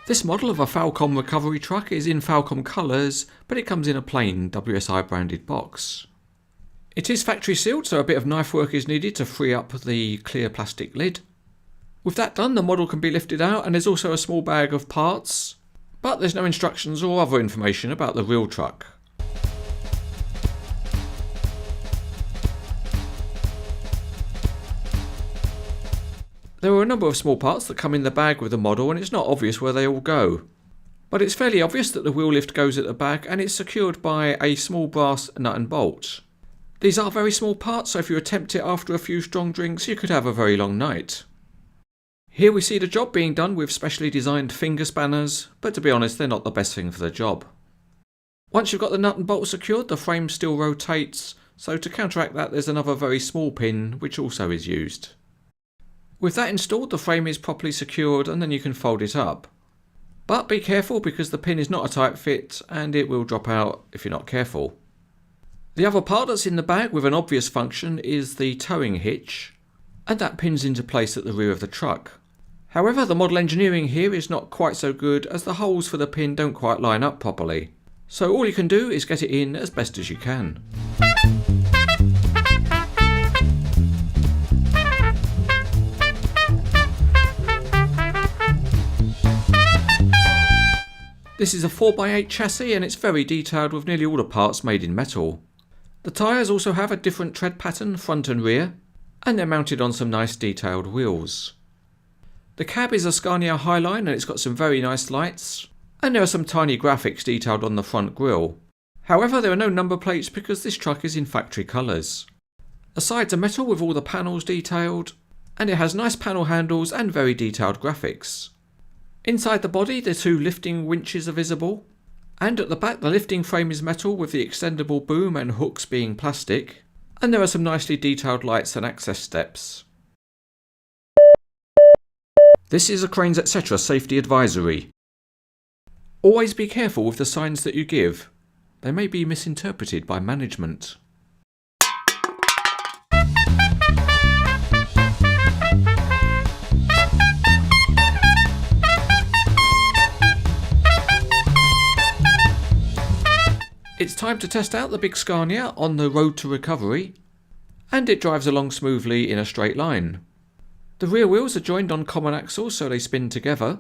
This model of a Falkom recovery truck is in Falkom colours, but it comes in a plain WSI branded box. It is factory sealed, so a bit of knife work is needed to free up the clear plastic lid. With that done, the model can be lifted out, and there's also a small bag of parts, but there's no instructions or other information about the real truck. There are a number of small parts that come in the bag with the model, and it's not obvious where they all go. But it's fairly obvious that the wheel lift goes at the back, and it's secured by a small brass nut and bolt. These are very small parts, so if you attempt it after a few strong drinks, you could have a very long night. Here we see the job being done with specially designed finger spanners, but to be honest, they're not the best thing for the job. Once you've got the nut and bolt secured, the frame still rotates, so to counteract that there's another very small pin which also is used. With that installed, the frame is properly secured and then you can fold it up. But be careful because the pin is not a tight fit and it will drop out if you're not careful. The other part that's in the bag with an obvious function is the towing hitch, and that pins into place at the rear of the truck. However, the model engineering here is not quite so good as the holes for the pin don't quite line up properly. So all you can do is get it in as best as you can. This is a 4x8 chassis and it's very detailed with nearly all the parts made in metal. The tyres also have a different tread pattern front and rear, and they're mounted on some nice detailed wheels. The cab is a Scania Highline and it's got some very nice lights, and there are some tiny graphics detailed on the front grille. However, there are no number plates because this truck is in factory colours. The sides are metal with all the panels detailed, and it has nice panel handles and very detailed graphics. Inside the body, the two lifting winches are visible, and at the back the lifting frame is metal with the extendable boom and hooks being plastic, and there are some nicely detailed lights and access steps. This is a CranesEtcTV safety advisory. Always be careful with the signs that you give. They may be misinterpreted by management. It's time to test out the big Scania on the road to recovery, and it drives along smoothly in a straight line. The rear wheels are joined on common axles so they spin together,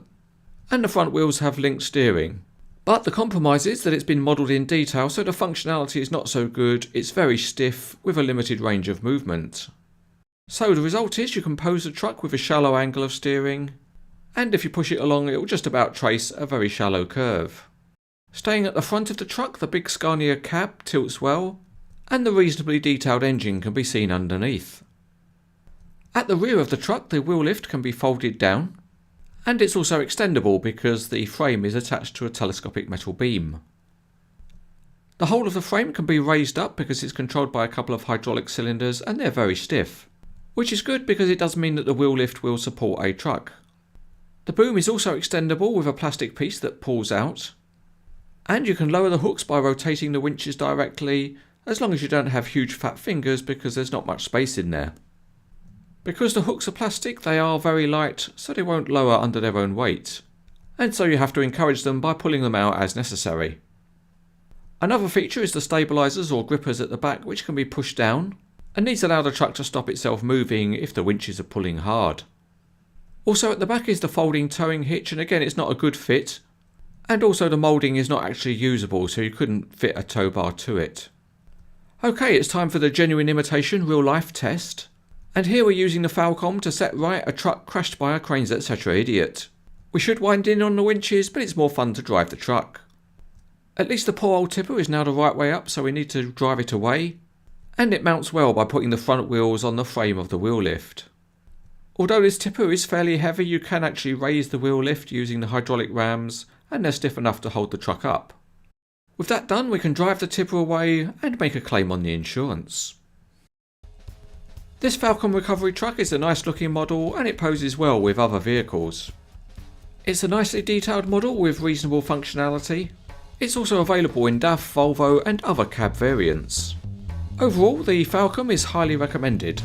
and the front wheels have linked steering. But the compromise is that it's been modelled in detail, so the functionality is not so good. It's very stiff with a limited range of movement. So the result is you can pose the truck with a shallow angle of steering, and if you push it along it will just about trace a very shallow curve. Staying at the front of the truck, the big Scania cab tilts well, and the reasonably detailed engine can be seen underneath. At the rear of the truck, the wheel lift can be folded down, and it's also extendable because the frame is attached to a telescopic metal beam. The whole of the frame can be raised up because it's controlled by a couple of hydraulic cylinders, and they're very stiff, which is good because it does mean that the wheel lift will support a truck. The boom is also extendable with a plastic piece that pulls out, and you can lower the hooks by rotating the winches directly, as long as you don't have huge fat fingers because there's not much space in there. Because the hooks are plastic, they are very light, so they won't lower under their own weight, and so you have to encourage them by pulling them out as necessary. Another feature is the stabilisers or grippers at the back, which can be pushed down, and these allow the truck to stop itself moving if the winches are pulling hard. Also at the back is the folding towing hitch, and again it's not a good fit, and also the moulding is not actually usable, so you couldn't fit a tow bar to it. Okay, it's time for the genuine imitation real life test, and here we're using the Falkom to set right a truck crashed by a CranesEtcTV idiot. We should wind in on the winches, but it's more fun to drive the truck. At least the poor old tipper is now the right way up, so we need to drive it away, and it mounts well by putting the front wheels on the frame of the wheel lift. Although this tipper is fairly heavy, you can actually raise the wheel lift using the hydraulic rams, and they're stiff enough to hold the truck up. With that done, we can drive the tipper away and make a claim on the insurance. This Falkom recovery truck is a nice looking model and it poses well with other vehicles. It's a nicely detailed model with reasonable functionality. It's also available in DAF, Volvo and other cab variants. Overall, the Falkom is highly recommended.